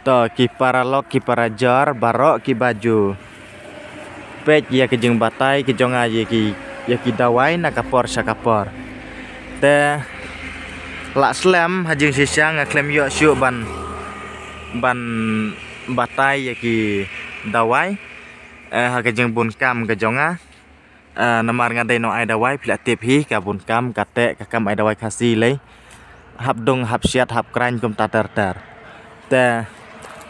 To ki para lok ki para jar barok ki baju. Pej ya ke jeng batai ke jonga ya ki dawai na kapor sakapor. Te lak slam hajing sisang ngaklem yo syu ban batai ya ki dawai ha ke jeng bun kam ke jonga namar ngadai no ai dawai pila tip hi ka bun kam kate ka kam ai dawai khasi le hap dong hap siat hap kran kum tatar tar. Te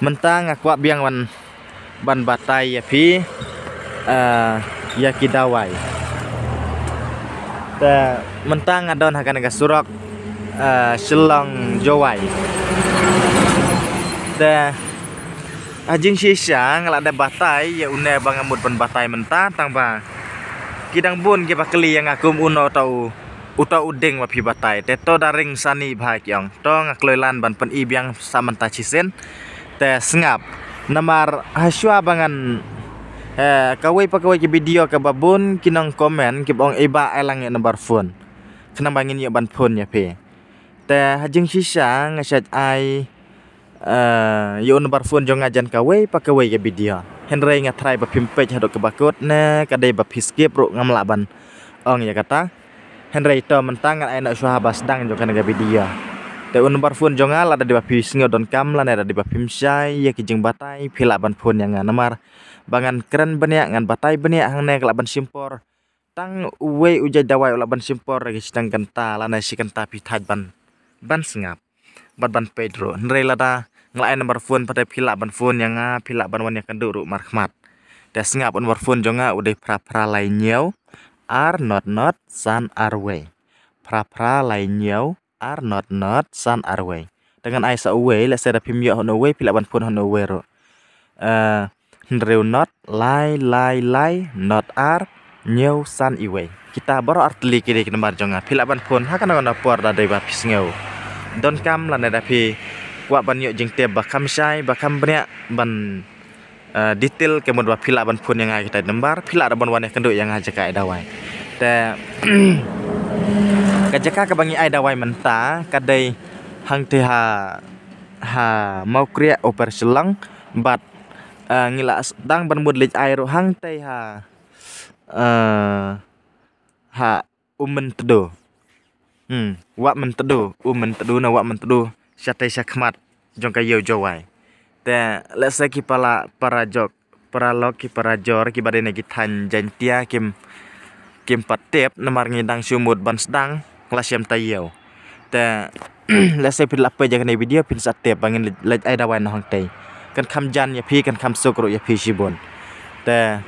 mentang aku biang ban batai ya pi ya ki dawai. Te mentang adon hakan ga surok selong jowai. Te ajing sisa ngala ada batai ya une bangamut ban batai mentang tang ba kidang bun ki bakeli yang akum uno tau uta udeng wa pi batai te to daring sani bhai kyong to ngakloilan ban pen ibiang samanta cisen te sengap namar haswa bangan kawai pakawai ki video ke babun kinang komen ki bong iba elang nomor phone kenang bangin ya ban phone ya pe te hajing sisa ngasat ai yo nomor phone jong ajan kawai pakawai ke video henry ngatrai ba pimpej hadok ke bakut ne kadai ba skip ro ngamla ban ong ya kata henry to mentang ai nak suha basdang jong kana ke video te nomor phone jong ala ada di ba pis ngodon kam lan ada di ba pimsai ya ki jeng batai pila ban phone yang namar bangan keren banyak ngan batai banyak hang ne kelaban simpor tang uwe ujai dawai ulaban simpor lagi sedang kenta lana si kenta pithat ban sengap ban pedro nrei lada nglai nomor phone pada pila ban phone yang pila ban wan yang kenduru markhmat da sengap nomor phone jonga udai pra lai nyau are not san arway pra lai nyau are not san arway dengan ai sa uwe la sada pimyo hono we pila ban phone hono we ro Nreu not lai not ar nyau san iwe kita baru artli kiri kena marjonga pila ban phone ha kana na por da dai ba pisngeu don kam la na da pi wa ban yo jeng te ba kam sai ba kam bnya ban detail ke mod ba pila ban phone yang kita nembar pila da ban wan kendo yang aja ka dawai te kajaka ka bangi ai dawai menta kadai hang te ha mau kriya operasi lang bat ngila dang ban mud lej air hang tai ha umen tedo wa men tedo umen tedo na wa men tedo syatai syakmat jong kayo jowai te let's say ki para jok para lok ki para jor ki badene ki tan jantia kim patep namar ngidang sumut ban sedang klasiam tayo te let's say pin lapai jangan video pin satep bangin lej ai dawan hang tai kan kam jan ya pi kan kam sokro ya pi shibon te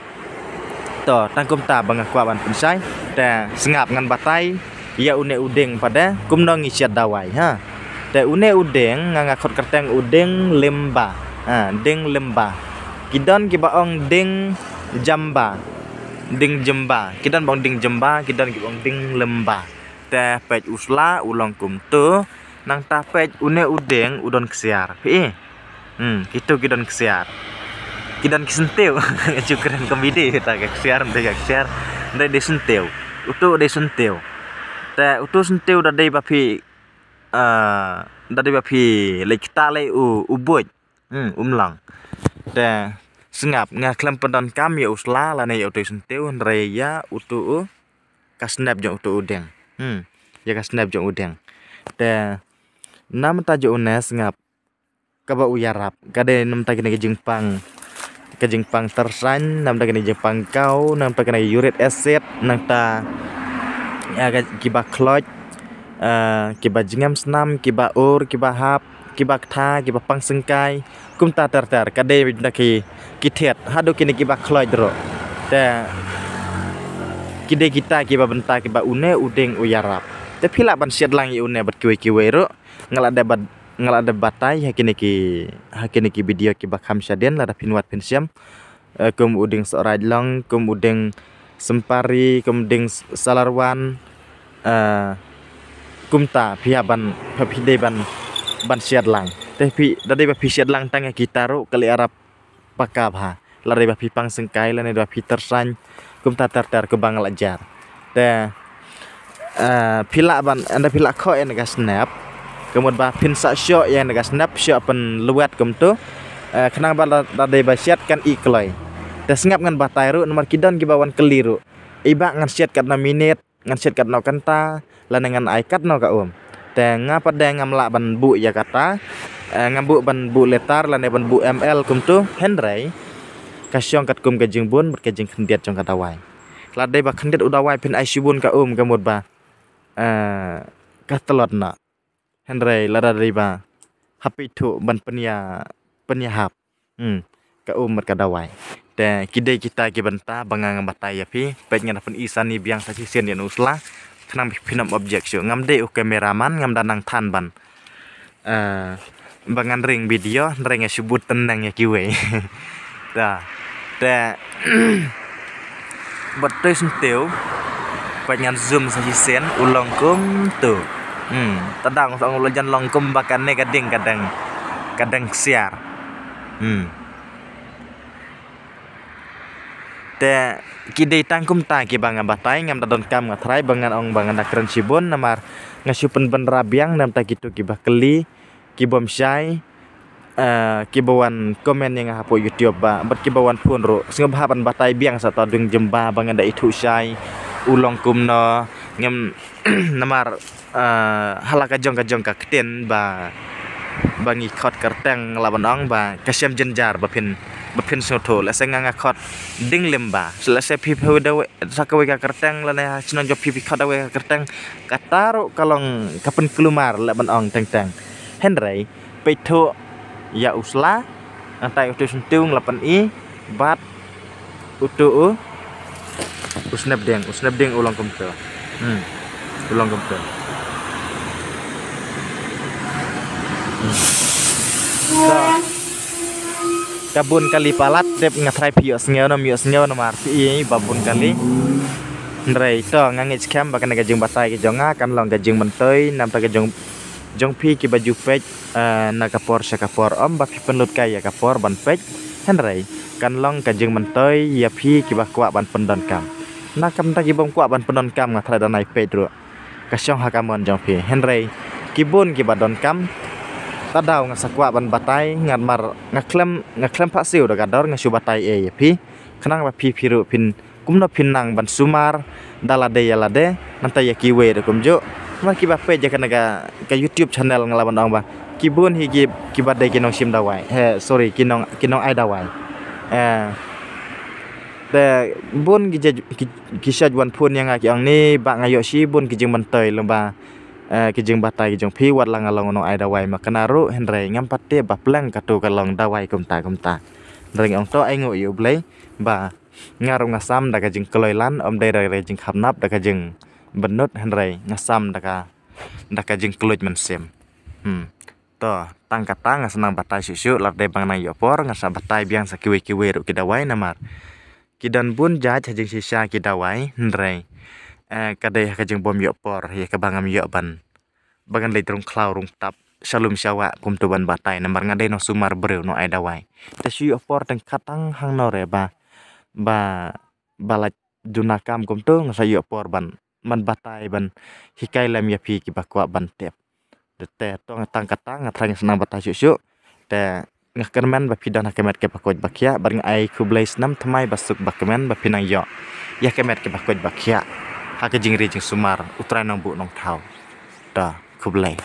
to tangkum ta bang kwa ban pensai te sengap ngan batai ya une udeng pada kumnong isiat dawai ha te une udeng ngakot kerteng udeng lemba deng lemba kidon ki baong deng jamba kidan bang ding jamba kidan ki bang ding lemba te pej usla ulong kum tu nang ta pej une udeng udon ksiar pi gitu kidan kesiar kidan kisentiu cukran komedi ta kesiar ndai de sentiu utu de sentiu te utu sentiu da dei bapi le kita le uboj umlang te sengap ngaklam pendon kam ya usla la ne ya utu sentiu ndai ya utu kasnap jong utu udeng ya kasnap jong udeng te nam ta jo una sengap kaba uyarap kade nam ta kene ke jengpang tersan nam ta kene jengpang kau nam ta kene uric acid nang ta ya kiba kloj kiba jingam senam kiba ur kiba hap kiba tha kiba pang sengkai kum ta tar kade na ki thiet hadu kene kiba kloj ro te kide kita kiba benta kiba une udeng uyarap te phila ban siat lang une bat kiwe ro ngala ada batai hakini ki video ki bakam syaden la pinwat pensiam kum uding soraj long kum uding sempari kum uding salarwan kumta piaban papide ban siat lang tapi dadi ba siat lang tang kita ro kali arab pakab ha la ba pipang sengkai la ne ba tersan kumta tar ke bang lajar te pila ban anda pila ko en ga snap kemudian ba pin sa syok yang naga snap syok pen luat kum tu kenang ba da dai ba siat kan ikloi te sengap ngan batai ru nomor kidan ki bawan keliru iba ngan siat kat na minit ngan siat kat no kanta lan ngan ai kat no ka te ngapa de ngam la ban bu ya kata ngambu ban bu letar lan ban bu ml kum tu henry kasyong kat kum ka jing bun ber ka jing khendiat jong ka dawai la dai ba khendiat udawai pin ai sibun ka kamut ba ka telot na henry la da dai ba happy tu ban penyahap ka ber ka dawai te kidai kita ki banta bangang batai ya pi pet ngan pen isani biang sa sisen ya usla kenang pinam objek syu ngam de kameraman ngam danang tan ban bangan ring video ring sebut tenang ya kiwe dah te betul sentiu penyan zoom sa sisen ulong kum tu tadang sang ulojan longkum bakan ne kadang siar te kidai tangkum ta ki banga batai ngam dadon kam ngatrai bangan ong bangan dakren sibon namar ngasupen ben rabiang nam ta gitu ki bakeli ki bom syai ki bawan komen yang hapo YouTube ba ber ki bawan pun ro singap hapan batai biang sa ta dung jemba bangan da itu syai ulong kumno ngam namar halaka jong ka keten ba bangi khot kerteng laban ong ba kasyam jenjar ba pin soto la senga khot ding lemba la se pipu dawe sakawe ka kerteng la na sinon jo pipi khot dawe ka kerteng kataro kalong kapen kelumar laban ong teng henry peto ya usla antai utu sentung lapan bat utu usnap deng ulang komputer ulang komputer kabun kali palat dep ngatrai pios ngeo no marti babun kali ndrei to ngangit skam bakan gajeng batai ke jonga kan long gajeng mentoi nam ta gajeng jong pi ki baju pej na kapor om ba pi penlut kaya kapor ban pej henrei kan long gajeng mentoi ya pi ki ba kwa ban pendon kam na kam ta ki bom kwa ban pendon kam ngatrai danai pej ro kasyong hakamon jong pi henrei kibun ki badon kam tadau ngasakwa ban batai ngat mar ngaklem pasiu da gador ngasu batai ya pi kenang ba pi piru pin kumno pinang ban sumar dalade yalade nanti ya kiwe da kumjo mar ki ba pe ja kanaga ka YouTube channel ngalaban ong ba kibun higi kibade kinong sim dawai sorry kinong ai dawai te bun kisah juan pun yang aki ong ni ba ngayo si bun kijing mentoi lomba kijing batai kijing pi wat lang along no ai dawai makanaru henry ngampate ba plang katu kalong dawai kumta ring ong to ai ngo yu blai ba ngarung ngasam da kajing keloilan om dai rai jing khamnap da kajing benut henry ngasam da kajing keluj mensem to tang kata ngasenang batai susu lar dai bang nang yopor ngasa batai biang sakiwe ru kidawai namar kidan bun jaj hajing sisa kidawai henry kadai kajing bom yopor ya kabangam yoban bagan lei trong klau rung tap shalum syawa kum tu ban batai namar ngadai no sumar breu no ai dawai ta syu yopor teng katang hang no re ba balat junakam kum tu ngasa yopor ban man batai ban hikai lam ya pi ki bakwa ban tep te to ngatang katang ngatrang senang batai susu te ngakerman ba pidan hakemet ke pakoj bakya bar ai kublais nam thamai basuk bakmen ba pinang yo ya kemet ke pakoj bakya haka jingri jing sumar utrai nang bu nong thau da kublai